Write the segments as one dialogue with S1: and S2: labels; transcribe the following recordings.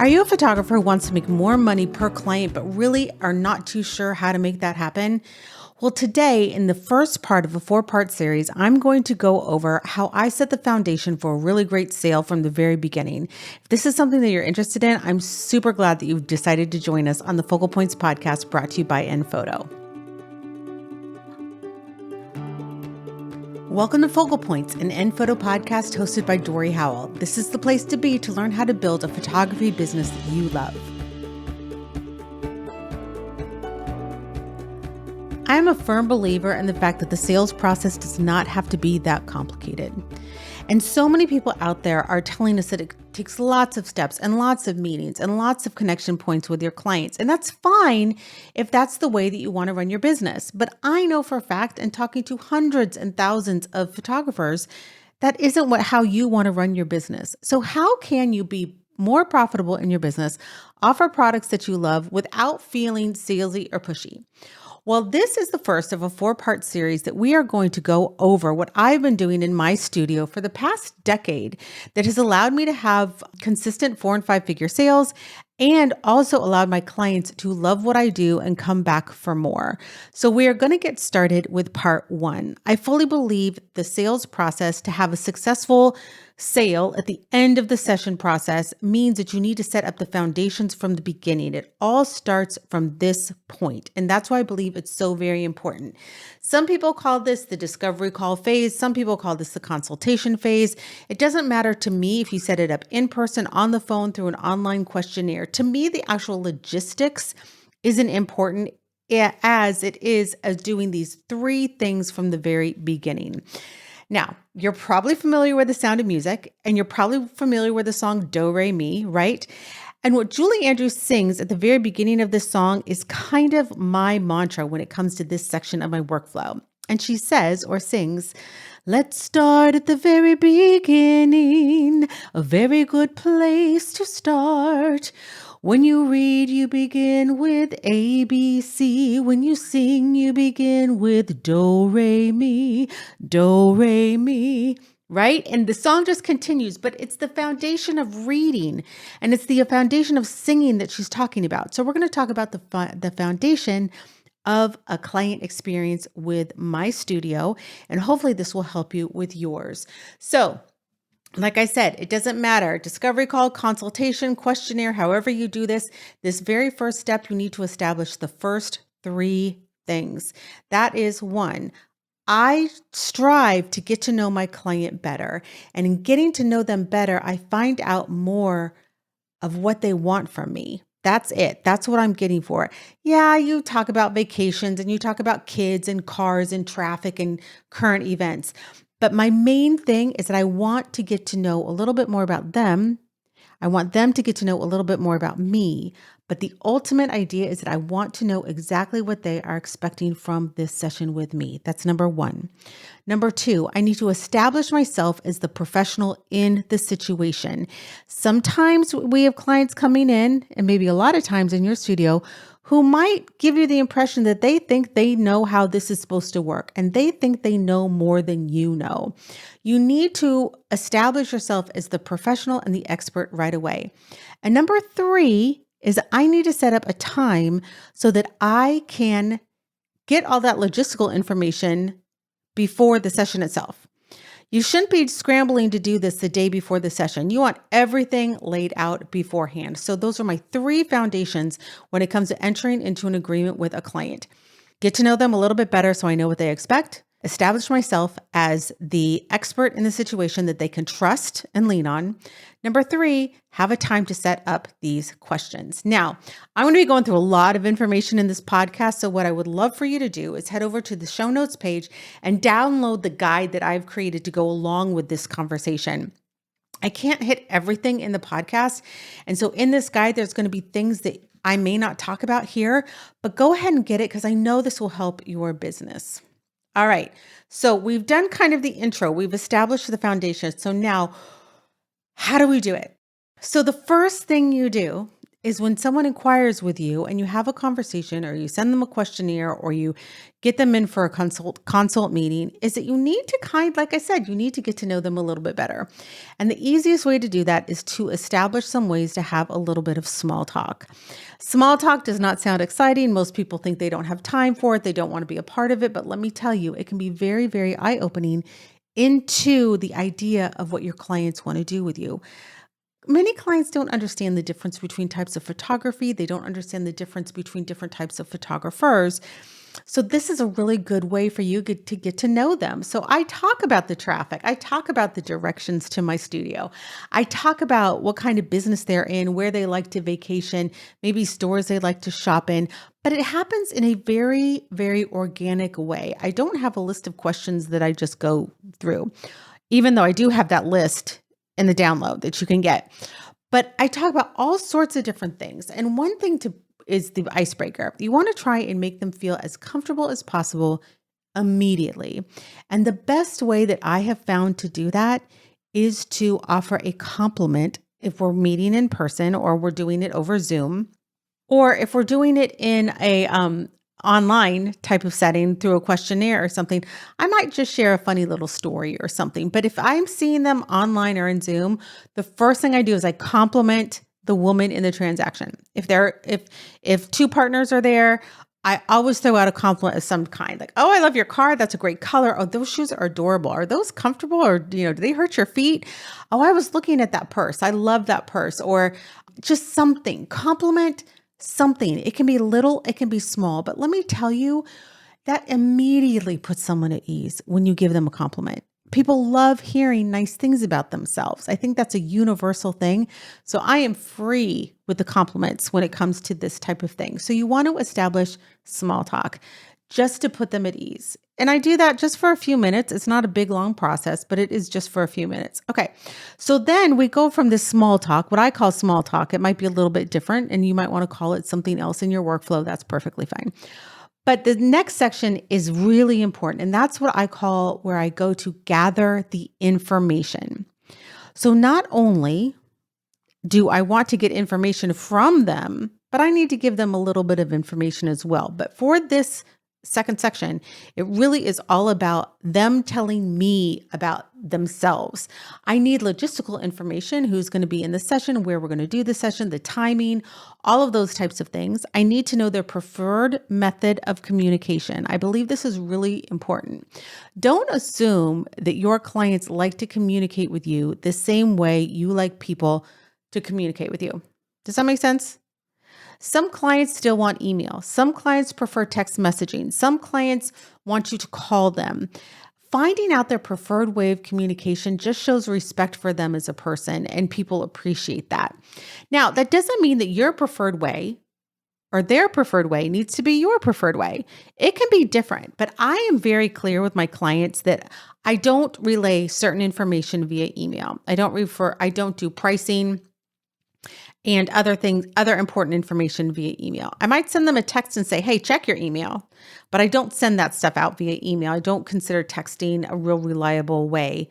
S1: Are you a photographer who wants to make more money per client, but really are not too sure how to make that happen? Well, today, in the first part of a 4-part series, I'm going to go over how I set the foundation for a really great sale from the very beginning. If this is something that you're interested in, I'm super glad that you've decided to join us on the Focal Points podcast brought to you by Enphoto. Welcome to Focal Points, an Enphoto podcast hosted by Dorie Howell. This is the place to be to learn how to build a photography business that you love. I am a firm believer in the fact that the sales process does not have to be that complicated. And so many people out there are telling us that it takes lots of steps and lots of meetings and lots of connection points with your clients. And that's fine if that's the way that you want to run your business. But I know for a fact, and talking to hundreds and thousands of photographers, that isn't how you want to run your business. So how can you be more profitable in your business, offer products that you love without feeling salesy or pushy? Well, this is the first of a 4-part series that we are going to go over what I've been doing in my studio for the past decade that has allowed me to have consistent 4- and 5-figure sales and also allowed my clients to love what I do and come back for more. So we are going to get started with part 1. I fully believe the sales process to have a successful sale at the end of the session process means that you need to set up the foundations from the beginning. It all starts from this point. And that's why I believe it's so very important. Some people call this the discovery call phase. Some people call this the consultation phase. It doesn't matter to me if you set it up in person, on the phone, through an online questionnaire. To me, the actual logistics isn't important as it is as doing these 3 things from the very beginning. Now, you're probably familiar with The Sound of Music, and you're probably familiar with the song Do Re Mi, right? And what Julie Andrews sings at the very beginning of this song is kind of my mantra when it comes to this section of my workflow. And she says or sings, "Let's start at the very beginning, a very good place to start. When you read, you begin with A, B, C. When you sing, you begin with Do, Re, Mi, Do, Re, Mi." Right? And the song just continues, but it's the foundation of reading and it's the foundation of singing that she's talking about. So we're going to talk about the foundation of a client experience with my studio, and hopefully this will help you with yours. So like I said, it doesn't matter. Discovery call, consultation, questionnaire, however you do this very first step, you need to establish the first 3 things. That is 1, I strive to get to know my client better. And in getting to know them better, I find out more of what they want from me. That's it. That's what I'm getting for. Yeah, you talk about vacations and you talk about kids and cars and traffic and current events. But my main thing is that I want to get to know a little bit more about them. I want them to get to know a little bit more about me. But the ultimate idea is that I want to know exactly what they are expecting from this session with me. That's number 1. Number 2, I need to establish myself as the professional in the situation. Sometimes we have clients coming in, and maybe a lot of times in your studio, who might give you the impression that they think they know how this is supposed to work, and they think they know more than you know. You need to establish yourself as the professional and the expert right away. And number 3 is I need to set up a time so that I can get all that logistical information before the session itself. You shouldn't be scrambling to do this the day before the session. You want everything laid out beforehand. So those are my 3 foundations when it comes to entering into an agreement with a client. Get to know them a little bit better so I know what they expect. Establish myself as the expert in the situation that they can trust and lean on. Number 3, have a time to set up these questions. Now, I'm going to be going through a lot of information in this podcast. So what I would love for you to do is head over to the show notes page and download the guide that I've created to go along with this conversation. I can't hit everything in the podcast. And so in this guide, there's going to be things that I may not talk about here, but go ahead and get it because I know this will help your business. All right. So we've done kind of the intro. We've established the foundation. So now, how do we do it? So the first thing you do is when someone inquires with you and you have a conversation or you send them a questionnaire or you get them in for a consult meeting, is that you need to like I said, you need to get to know them a little bit better. And the easiest way to do that is to establish some ways to have a little bit of small talk. Small talk does not sound exciting. Most people think they don't have time for it. They don't want to be a part of it. But let me tell you, it can be very, very eye-opening into the idea of what your clients want to do with you. Many clients don't understand the difference between types of photography. They don't understand the difference between different types of photographers. So this is a really good way for you to get to know them. So I talk about the traffic. I talk about the directions to my studio. I talk about what kind of business they're in, where they like to vacation, maybe stores they like to shop in. But it happens in a very, very organic way. I don't have a list of questions that I just go through, even though I do have that list in the download that you can get. But I talk about all sorts of different things. And one thing is the icebreaker. You want to try and make them feel as comfortable as possible immediately. And the best way that I have found to do that is to offer a compliment if we're meeting in person or we're doing it over Zoom, or if we're doing it in a online type of setting through a questionnaire or something. I might just share a funny little story or something. But if I'm seeing them online or in Zoom, the first thing I do is I compliment the woman in the transaction. If two partners are there, I always throw out a compliment of some kind, like, "Oh, I love your car. That's a great color. Oh, those shoes are adorable. Are those comfortable? Or, do they hurt your feet? Oh, I was looking at that purse. I love that purse." Or just something. Compliment something. It can be little, it can be small, but let me tell you, that immediately puts someone at ease when you give them a compliment. People love hearing nice things about themselves. I think that's a universal thing. So I am free with the compliments when it comes to this type of thing. So you want to establish small talk just to put them at ease. And I do that just for a few minutes. It's not a big, long process, but it is just for a few minutes. Okay. So then we go from this small talk, what I call small talk. It might be a little bit different and you might want to call it something else in your workflow. That's perfectly fine. But the next section is really important. And that's what I call where I go to gather the information. So not only do I want to get information from them, but I need to give them a little bit of information as well. But for this second section, it really is all about them telling me about themselves. I need logistical information, who's going to be in the session, where we're going to do the session, the timing, all of those types of things. I need to know their preferred method of communication. I believe this is really important. Don't assume that your clients like to communicate with you the same way you like people to communicate with you. Does that make sense? Some clients still want email. Some clients prefer text messaging. Some clients want you to call them. Finding out their preferred way of communication just shows respect for them as a person, and people appreciate that. Now, that doesn't mean that your preferred way or their preferred way needs to be your preferred way. It can be different, but I am very clear with my clients that I don't relay certain information via email. I don't do pricing and other important information via email. I might send them a text and say, "Hey, check your email," but I don't send that stuff out via email. I don't consider texting a real reliable way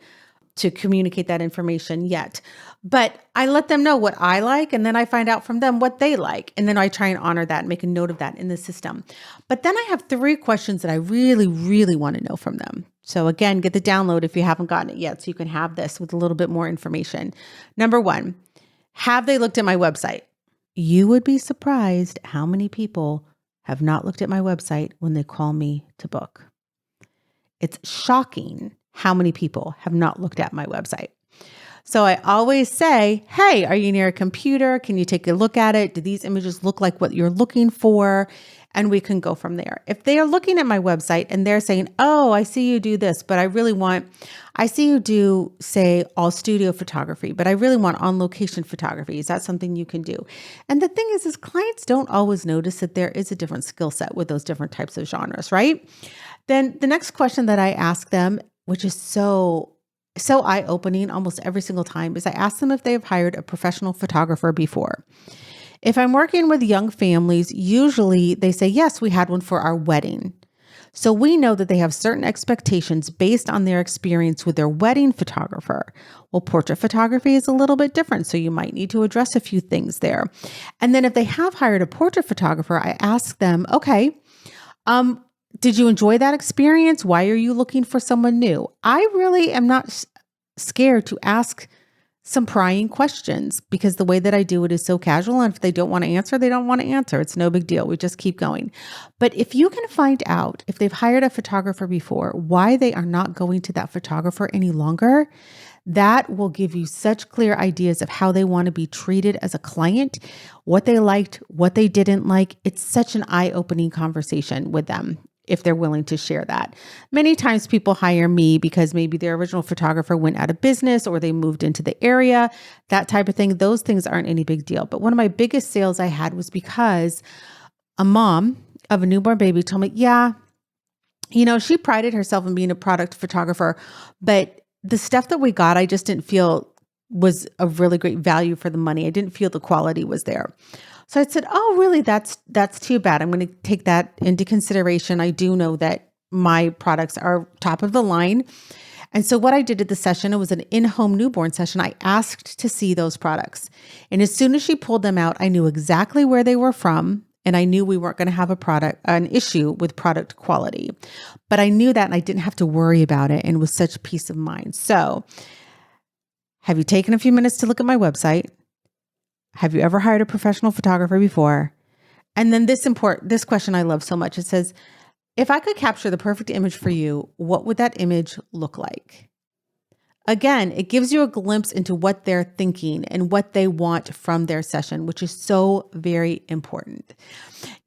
S1: to communicate that information yet. But I let them know what I like, and then I find out from them what they like. And then I try and honor that and make a note of that in the system. But then I have 3 questions that I really, really want to know from them. So again, get the download if you haven't gotten it yet, so you can have this with a little bit more information. Number 1, have they looked at my website? You would be surprised how many people have not looked at my website when they call me to book. It's shocking how many people have not looked at my website. So I always say, "Hey, are you near a computer? Can you take a look at it? Do these images look like what you're looking for?" And we can go from there. If they are looking at my website and they're saying, "Oh, I see you do this, but I see you do, say, all studio photography, but I really want on-location photography. Is that something you can do?" And the thing is clients don't always notice that there is a different skill set with those different types of genres, right? Then the next question that I ask them, which is so eye-opening almost every single time, is I ask them if they've hired a professional photographer before. If I'm working with young families, usually they say, "Yes, we had one for our wedding." So we know that they have certain expectations based on their experience with their wedding photographer. Well, portrait photography is a little bit different, so you might need to address a few things there. And then if they have hired a portrait photographer, I ask them, okay, did you enjoy that experience? Why are you looking for someone new? I really am not scared to ask some prying questions because the way that I do it is so casual. And if they don't want to answer, they don't want to answer. It's no big deal. We just keep going. But if you can find out if they've hired a photographer before, why they are not going to that photographer any longer, that will give you such clear ideas of how they want to be treated as a client, what they liked, what they didn't like. It's such an eye-opening conversation with them if they're willing to share that. Many times people hire me because maybe their original photographer went out of business or they moved into the area, that type of thing. Those things aren't any big deal. But one of my biggest sales I had was because a mom of a newborn baby told me, yeah, she prided herself in being a product photographer, but the stuff that we got, I just didn't feel was a really great value for the money. I didn't feel the quality was there. So I said, oh, really? That's too bad. I'm going to take that into consideration. I do know that my products are top of the line. And so what I did at the session, it was an in-home newborn session. I asked to see those products. And as soon as she pulled them out, I knew exactly where they were from. And I knew we weren't going to have an issue with product quality. But I knew that and I didn't have to worry about it. And it was such peace of mind. So have you taken a few minutes to look at my website? Have you ever hired a professional photographer before? And then this question I love so much. It says, if I could capture the perfect image for you, what would that image look like? Again, it gives you a glimpse into what they're thinking and what they want from their session, which is so very important.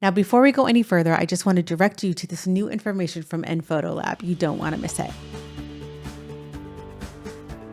S1: Now, before we go any further, I just want to direct you to this new information from Photo Lab. You don't want to miss it.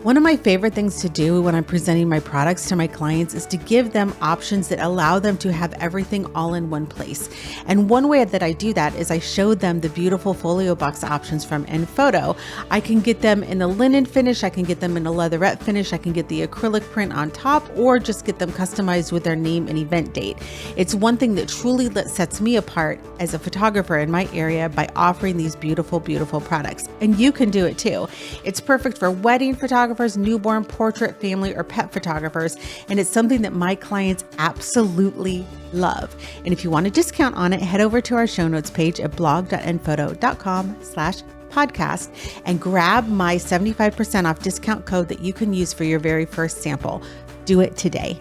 S1: One of my favorite things to do when I'm presenting my products to my clients is to give them options that allow them to have everything all in one place. And one way that I do that is I show them the beautiful folio box options from Photo. I can get them in a linen finish, I can get them in a leatherette finish, I can get the acrylic print on top, or just get them customized with their name and event date. It's one thing that truly sets me apart as a photographer in my area by offering these beautiful, beautiful products. And you can do it too. It's perfect for wedding photographers, newborn, portrait, family, or pet photographers. And it's something that my clients absolutely love. And if you want a discount on it, head over to our show notes page at blog.nphoto.com/podcast and grab my 75% off discount code that you can use for your very first sample. Do it today.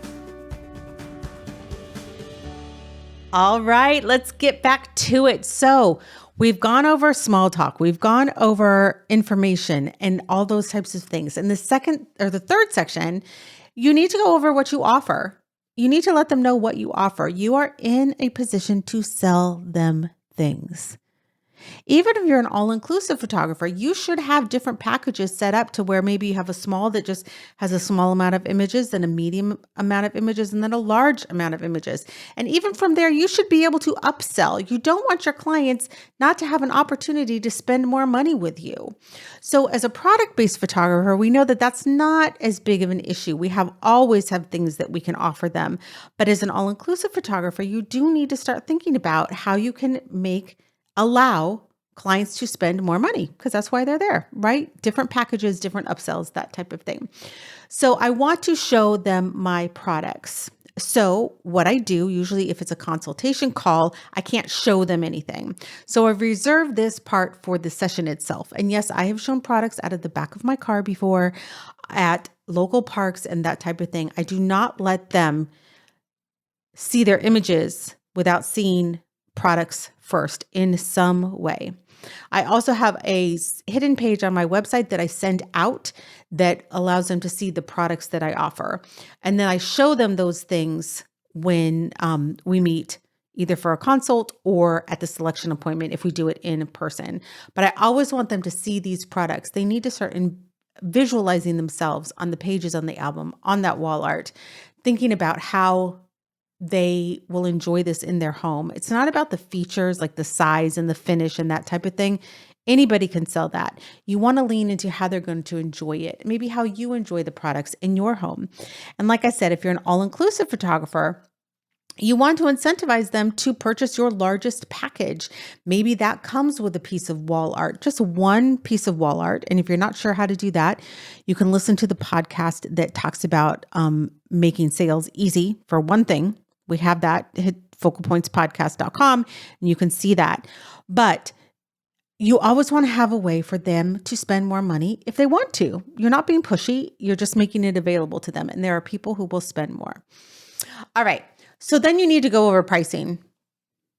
S1: All right, let's get back to it. So we've gone over small talk. We've gone over information and all those types of things. In the third section, you need to go over what you offer. You need to let them know what you offer. You are in a position to sell them things. Even if you're an all-inclusive photographer, you should have different packages set up to where maybe you have a small that just has a small amount of images, then a medium amount of images, and then a large amount of images. And even from there, you should be able to upsell. You don't want your clients not to have an opportunity to spend more money with you. So as a product-based photographer, we know that that's not as big of an issue. We always have things that we can offer them. But as an all-inclusive photographer, you do need to start thinking about how you can allow clients to spend more money, because that's why they're there, right? Different packages, different upsells, that type of thing. So I want to show them my products. So what I do, usually if it's a consultation call, I can't show them anything. So I've reserved this part for the session itself. And yes, I have shown products out of the back of my car before at local parks and that type of thing. I do not let them see their images without seeing products first in some way. I also have a hidden page on my website that I send out that allows them to see the products that I offer. And then I show them those things when we meet either for a consult or at the selection appointment if we do it in person. But I always want them to see these products. They need to start visualizing themselves on the pages on the album, on that wall art, thinking about how they will enjoy this in their home. It's not about the features like the size and the finish and that type of thing. Anybody can sell that. You want to lean into how they're going to enjoy it, maybe how you enjoy the products in your home. And like I said, if you're an all-inclusive photographer, You want to incentivize them to purchase your largest package. Maybe that comes with a piece of wall art, just one piece of wall art. And if you're not sure how to do that, you can listen to the podcast that talks about making sales easy. For one thing, we have that, hit focalpointspodcast.com, and you can see that. But you always want to have a way for them to spend more money if they want to. You're not being pushy. You're just making it available to them. And there are people who will spend more. All right. So then you need to go over pricing,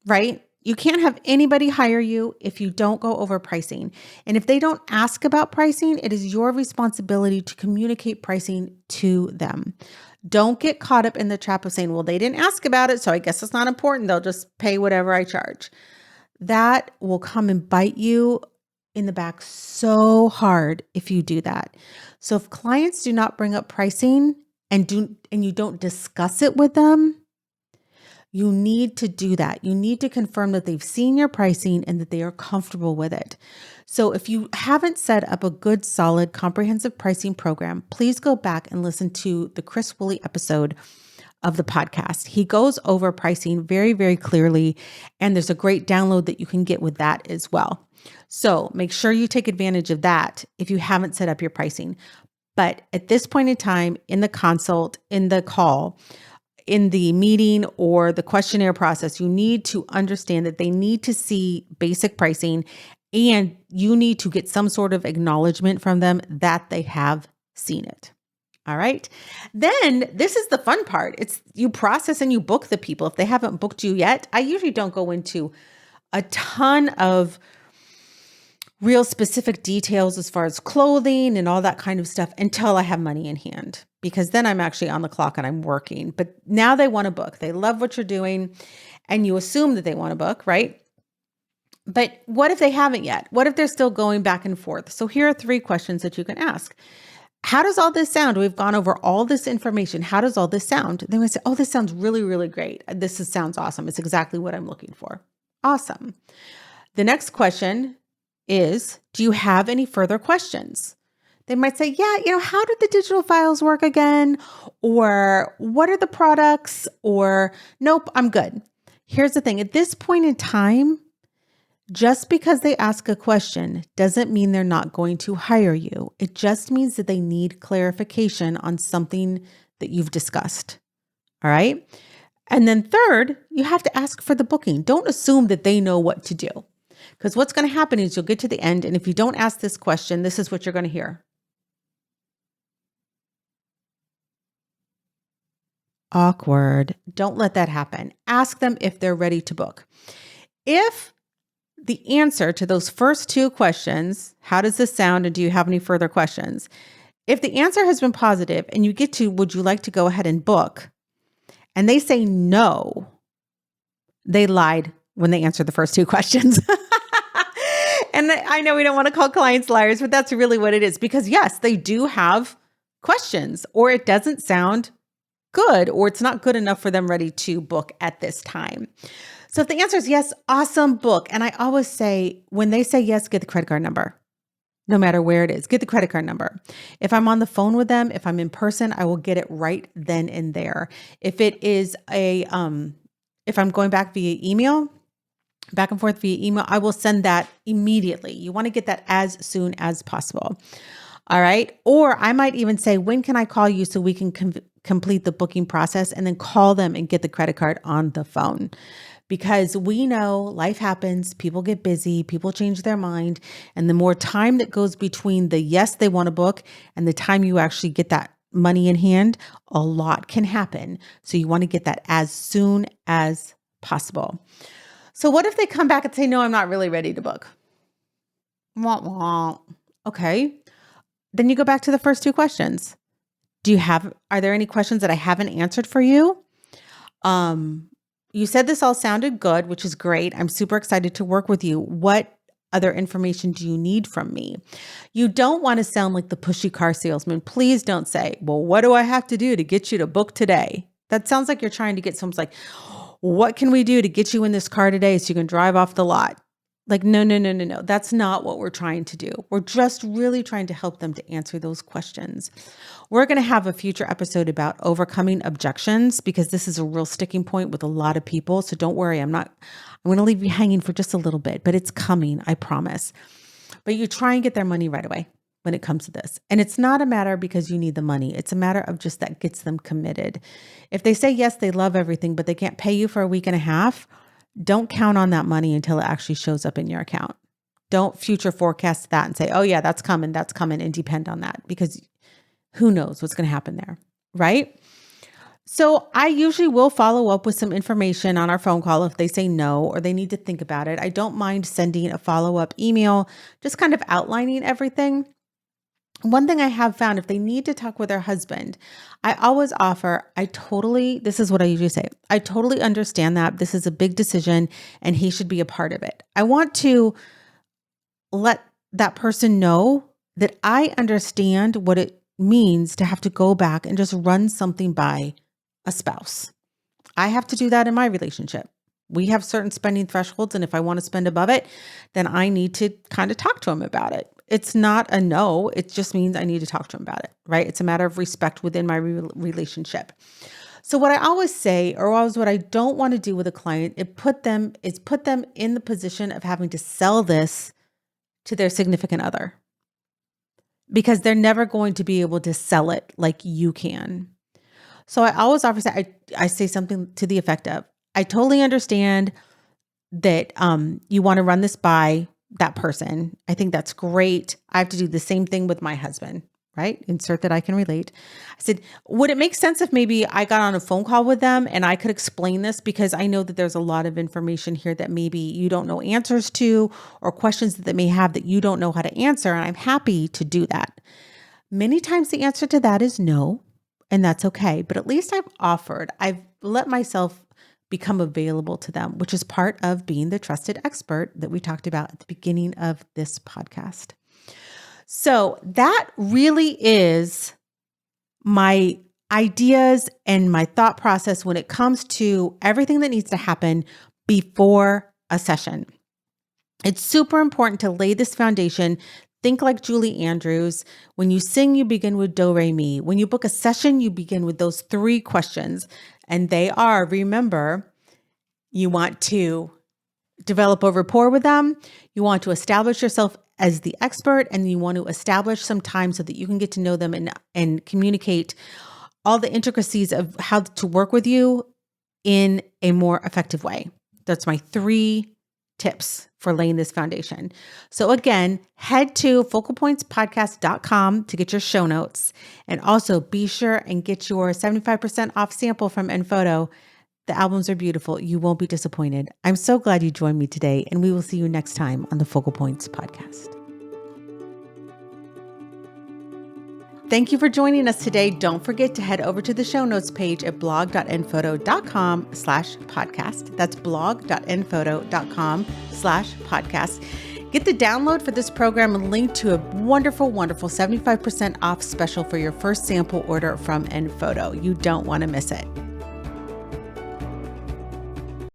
S1: right? You can't have anybody hire you if you don't go over pricing. And if they don't ask about pricing, it is your responsibility to communicate pricing to them. Don't get caught up in the trap of saying, well, they didn't ask about it, so I guess it's not important. They'll just pay whatever I charge. That will come and bite you in the back so hard if you do that. So if clients do not bring up pricing and you don't discuss it with them, you need to do that. You need to confirm that they've seen your pricing and that they are comfortable with it. So if you haven't set up a good, solid, comprehensive pricing program, please go back and listen to the Chris Woolley episode of the podcast. He goes over pricing very, very clearly, and there's a great download that you can get with that as well. So make sure you take advantage of that if you haven't set up your pricing. But at this point in time, in the consult, in the call, in the meeting or the questionnaire process, you need to understand that they need to see basic pricing, and you need to get some sort of acknowledgement from them that they have seen it. All right. Then this is the fun part. It's you process and you book the people. If they haven't booked you yet, I usually don't go into a ton of real specific details as far as clothing and all that kind of stuff until I have money in hand, because then I'm actually on the clock and I'm working. But now they want to book. They love what you're doing and you assume that they want to book, right? But what if they haven't yet? What if they're still going back and forth? So here are 3 questions that you can ask. How does all this sound? We've gone over all this information. How does all this sound? Then we say, oh, this sounds really, really great. Sounds awesome. It's exactly what I'm looking for. Awesome. The next question is, do you have any further questions? They might say, yeah, how did the digital files work again? Or what are the products? Or nope, I'm good. Here's the thing. At this point in time, just because they ask a question doesn't mean they're not going to hire you. It just means that they need clarification on something that you've discussed. All right. And then third, you have to ask for the booking. Don't assume that they know what to do. Because what's going to happen is you'll get to the end, and if you don't ask this question, this is what you're going to hear. Awkward. Don't let that happen. Ask them if they're ready to book. If the answer to those first 2 questions, how does this sound and do you have any further questions? If the answer has been positive and you get to, would you like to go ahead and book? And they say no, they lied when they answered the first 2 questions. And I know we don't want to call clients liars, but that's really what it is. Because yes, they do have questions, or it doesn't sound good, or it's not good enough for them ready to book at this time. So if the answer is yes, awesome, book. And I always say, when they say yes, get the credit card number. No matter where it is, get the credit card number. If I'm on the phone with them, if I'm in person, I will get it right then and there. If it is if I'm going back and forth via email, I will send that immediately. You want to get that as soon as possible. All right. Or I might even say, when can I call you so we can complete the booking process, and then call them and get the credit card on the phone. Because we know life happens, people get busy, people change their mind. And the more time that goes between the yes, they want to book and the time you actually get that money in hand, a lot can happen. So you want to get that as soon as possible. So what if they come back and say, no, I'm not really ready to book? Wah, wah. Okay. Then you go back to the first 2 questions. Are there any questions that I haven't answered for you? You said this all sounded good, which is great. I'm super excited to work with you. What other information do you need from me? You don't want to sound like the pushy car salesman. Please don't say, well, what do I have to do to get you to book today? That sounds like you're trying to get someone's like, what can we do to get you in this car today so you can drive off the lot? Like, no, no, no, no, no. That's not what we're trying to do. We're just really trying to help them to answer those questions. We're going to have a future episode about overcoming objections because this is a real sticking point with a lot of people. So don't worry. I'm going to leave you hanging for just a little bit, but it's coming. I promise. But you try and get their money right away when it comes to this. And it's not a matter because you need the money. It's a matter of just that gets them committed. If they say, yes, they love everything, but they can't pay you for a week and a half, don't count on that money until it actually shows up in your account. Don't future forecast that and say, oh yeah, that's coming, and depend on that because who knows what's going to happen there, right? So I usually will follow up with some information on our phone call if they say no or they need to think about it. I don't mind sending a follow-up email, just kind of outlining everything. One thing I have found, if they need to talk with their husband, I always offer, this is what I usually say. I totally understand that this is a big decision and he should be a part of it. I want to let that person know that I understand what it means to have to go back and just run something by a spouse. I have to do that in my relationship. We have certain spending thresholds, and if I want to spend above it, then I need to kind of talk to him about it. It's not a no. It just means I need to talk to him about it, right? It's a matter of respect within my relationship. So what I always say, or always what I don't want to do with a client, is put them in the position of having to sell this to their significant other because they're never going to be able to sell it like you can. So I always offer, I say something to the effect of, I totally understand that you want to run this by that person. I think that's great. I have to do the same thing with my husband, right? Insert that I can relate. I said, would it make sense if maybe I got on a phone call with them and I could explain this? Because I know that there's a lot of information here that maybe you don't know answers to or questions that they may have that you don't know how to answer. And I'm happy to do that. Many times the answer to that is no, and that's okay. But at least I've let myself become available to them, which is part of being the trusted expert that we talked about at the beginning of this podcast. So that really is my ideas and my thought process when it comes to everything that needs to happen before a session. It's super important to lay this foundation. Think like Julie Andrews. When you sing, you begin with do, re, mi. When you book a session, you begin with those 3 questions. And they are, remember, you want to develop a rapport with them. You want to establish yourself as the expert, and you want to establish some time so that you can get to know them and communicate all the intricacies of how to work with you in a more effective way. That's my 3 tips for laying this foundation. So again, head to focalpointspodcast.com to get your show notes. And also be sure and get your 75% off sample from Enphoto. The albums are beautiful. You won't be disappointed. I'm so glad you joined me today, and we will see you next time on the Focal Points podcast. Thank you for joining us today. Don't forget to head over to the show notes page at blog.enphoto.com/podcast. That's blog.enphoto.com/podcast. Get the download for this program and link to a wonderful, wonderful 75% off special for your first sample order from Enphoto. You don't want to miss it.